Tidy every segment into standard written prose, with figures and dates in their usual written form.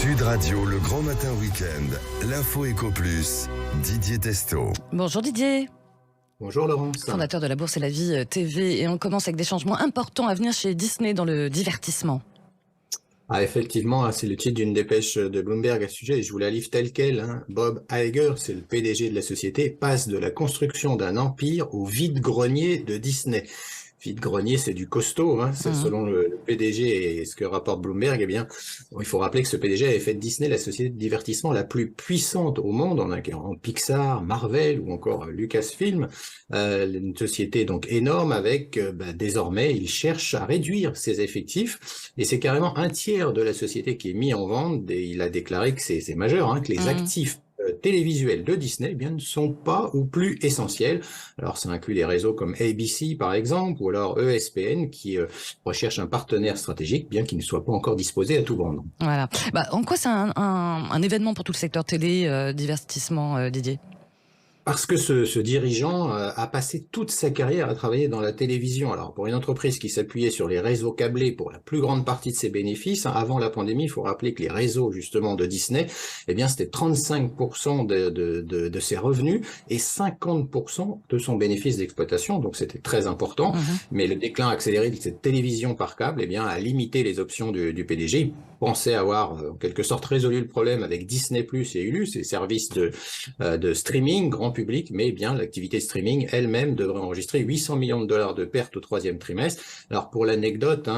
Sud Radio, le grand matin week-end. L'info Éco Plus. Didier Testo. Bonjour Didier. Bonjour Laurence. Fondateur de La Bourse et la Vie TV. Et on commence avec des changements importants à venir chez Disney dans le divertissement. Ah, effectivement, c'est le titre d'une dépêche de Bloomberg à ce sujet, et je vous la livre telle quelle. Bob Iger, c'est le PDG de la société, passe de la construction d'un empire au vide-grenier de Disney. Vide-grenier, c'est du costaud, c'est selon le PDG et ce que rapporte Bloomberg. Eh bien, il faut rappeler que ce PDG avait fait de Disney la société de divertissement la plus puissante au monde, en Pixar, Marvel ou encore Lucasfilm, une société donc énorme avec, désormais, il cherche à réduire ses effectifs et c'est carrément un tiers de la société qui est mis en vente et il a déclaré que c'est majeur, que les actifs télévisuels de Disney ne sont pas ou plus essentiels. Alors ça inclut des réseaux comme ABC par exemple ou alors ESPN qui recherche un partenaire stratégique bien qu'il ne soit pas encore disposé à tout vendre. Voilà. En quoi c'est un événement pour tout le secteur télé, divertissement, Didier ? Parce que ce dirigeant a passé toute sa carrière à travailler dans la télévision. Alors pour une entreprise qui s'appuyait sur les réseaux câblés pour la plus grande partie de ses bénéfices, avant la pandémie, il faut rappeler que les réseaux justement de Disney, c'était 35% de ses revenus et 50% de son bénéfice d'exploitation. Donc c'était très important. Mais le déclin accéléré de cette télévision par câble, a limité les options du PDG. Il pensait avoir en quelque sorte résolu le problème avec Disney+ et Hulu, ces services de streaming grand public, mais l'activité streaming elle-même devrait enregistrer 800 millions de dollars de pertes au troisième trimestre. Alors pour l'anecdote,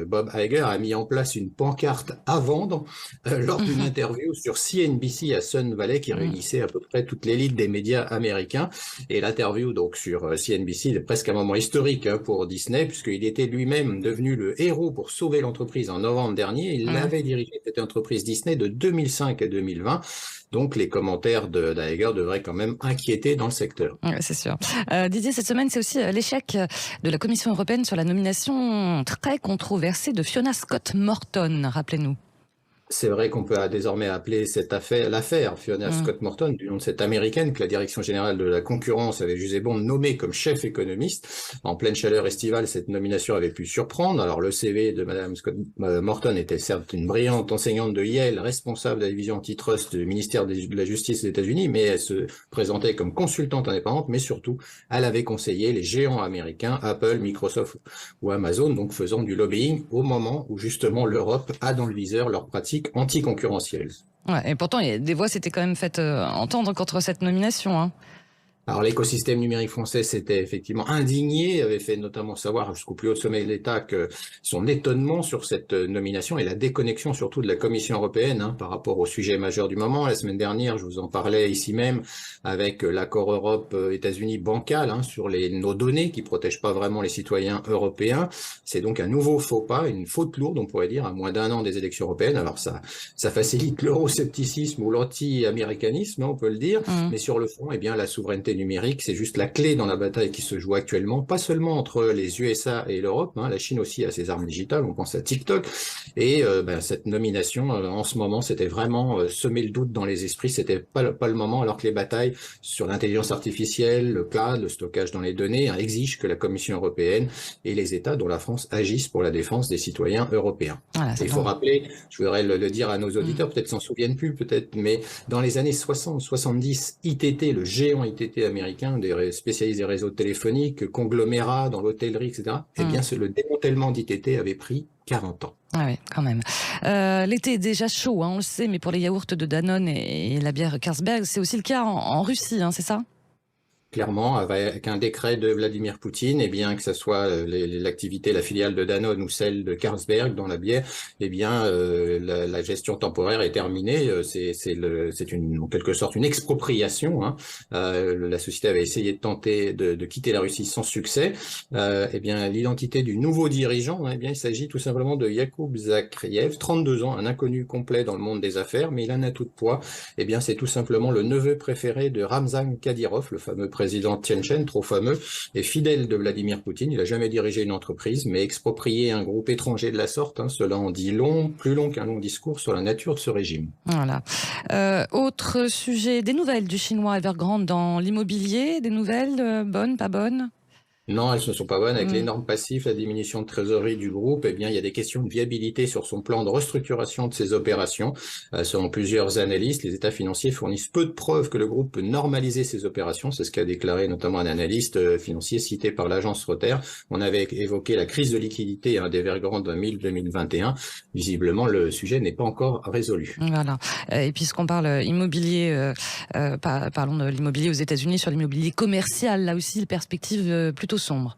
Bob Iger a mis en place une pancarte à vendre lors d'une interview sur CNBC à Sun Valley qui réunissait à peu près toute l'élite des médias américains. Et l'interview donc sur CNBC est presque un moment historique pour Disney puisqu'il était lui-même devenu le héros pour sauver l'entreprise en novembre dernier. Il avait dirigé cette entreprise Disney de 2005 à 2020. Donc, les commentaires d'Iger devraient quand même inquiéter dans le secteur. Oui, c'est sûr. Didier, cette semaine, c'est aussi l'échec de la Commission européenne sur la nomination très controversée de Fiona Scott Morton. Rappelez-nous. C'est vrai qu'on peut désormais appeler cette l'affaire Fiona Scott Morton, du nom de cette américaine que la Direction générale de la concurrence avait jugé bon de nommer comme chef économiste. En pleine chaleur estivale, cette nomination avait pu surprendre. Alors le CV de Madame Scott Morton était certes une brillante enseignante de Yale, responsable de la division antitrust du ministère de la Justice des États-Unis, mais elle se présentait comme consultante indépendante, mais surtout, elle avait conseillé les géants américains, Apple, Microsoft ou Amazon, donc faisant du lobbying au moment où justement l'Europe a dans le viseur leurs pratiques anticoncurrentielles. Ouais, et pourtant, des voix s'étaient quand même faites entendre contre cette nomination. Alors l'écosystème numérique français s'était effectivement indigné, avait fait notamment savoir jusqu'au plus haut sommet de l'État que son étonnement sur cette nomination et la déconnexion surtout de la Commission européenne par rapport au sujet majeur du moment. La semaine dernière, je vous en parlais ici même avec l'accord Europe-États-Unis bancal sur nos données qui protègent pas vraiment les citoyens européens. C'est donc un nouveau faux pas, une faute lourde on pourrait dire, à moins d'un an des élections européennes. Alors ça facilite l'euroscepticisme ou l'anti-américanisme, on peut le dire, mais sur le fond, la souveraineté numérique, c'est juste la clé dans la bataille qui se joue actuellement, pas seulement entre les USA et l'Europe, la Chine aussi a ses armes digitales, on pense à TikTok, et cette nomination, en ce moment, c'était vraiment semer le doute dans les esprits, c'était pas le moment, alors que les batailles sur l'intelligence artificielle, le cloud, le stockage dans les données, exigent que la Commission européenne et les États, dont la France, agissent pour la défense des citoyens européens. Voilà, il faut rappeler, je voudrais le dire à nos auditeurs, peut-être s'en souviennent plus, mais dans les années 60-70, ITT, le géant ITT américain, des spécialistes des réseaux téléphoniques, conglomérats dans l'hôtellerie, etc. Le démantèlement d'ITT avait pris 40 ans. Ah oui, quand même. L'été est déjà chaud, on le sait, mais pour les yaourts de Danone et la bière Carlsberg, c'est aussi le cas en Russie, c'est ça ? Clairement, avec un décret de Vladimir Poutine, que ce soit l'activité, la filiale de Danone ou celle de Carlsberg dans la bière, la gestion temporaire est terminée. C'est en quelque sorte une expropriation. La société avait essayé de tenter de quitter la Russie sans succès. L'identité du nouveau dirigeant, il s'agit tout simplement de Yakoub Zakriev, 32 ans, un inconnu complet dans le monde des affaires, mais il a un atout de poids. C'est tout simplement le neveu préféré de Ramzan Kadyrov, le fameux président Tianchen, trop fameux et fidèle de Vladimir Poutine. Il n'a jamais dirigé une entreprise, mais exproprié un groupe étranger de la sorte. Cela en dit long, plus long qu'un long discours sur la nature de ce régime. Voilà. Autre sujet, des nouvelles du chinois Evergrande dans l'immobilier, des nouvelles bonnes, pas bonnes ? Non, elles ne sont pas bonnes. Avec Mm. l'énorme passif, la diminution de trésorerie du groupe, eh bien, il y a des questions de viabilité sur son plan de restructuration de ses opérations. Selon plusieurs analystes, les états financiers fournissent peu de preuves que le groupe peut normaliser ses opérations. C'est ce qu'a déclaré notamment un analyste financier cité par l'agence Reuters. On avait évoqué la crise de liquidité des Evergrande en 2021. Visiblement, le sujet n'est pas encore résolu. Voilà. Et puisqu'on parle immobilier, parlons de l'immobilier aux États-Unis, sur l'immobilier commercial, là aussi, les perspectives plutôt sombres.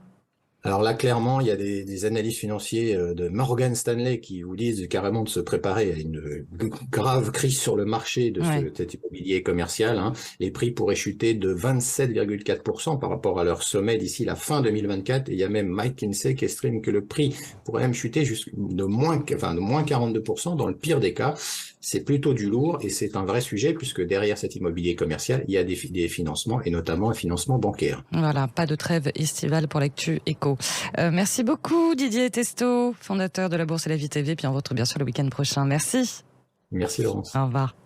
Alors là, clairement, il y a des analystes financiers de Morgan Stanley qui vous disent carrément de se préparer à une grave crise sur le marché de cet immobilier commercial. Les prix pourraient chuter de 27,4% par rapport à leur sommet d'ici la fin 2024. Et il y a même Mike Kinsey qui estime que le prix pourrait même chuter de moins 42% dans le pire des cas. C'est plutôt du lourd et c'est un vrai sujet puisque derrière cet immobilier commercial, il y a des financements et notamment un financement bancaire. Voilà, pas de trêve estivale pour l'actu éco. Merci beaucoup Didier Testo, fondateur de la Bourse et la Vie TV. Puis on vous retrouve bien sûr le week-end prochain. Merci. Merci Laurence. Au revoir.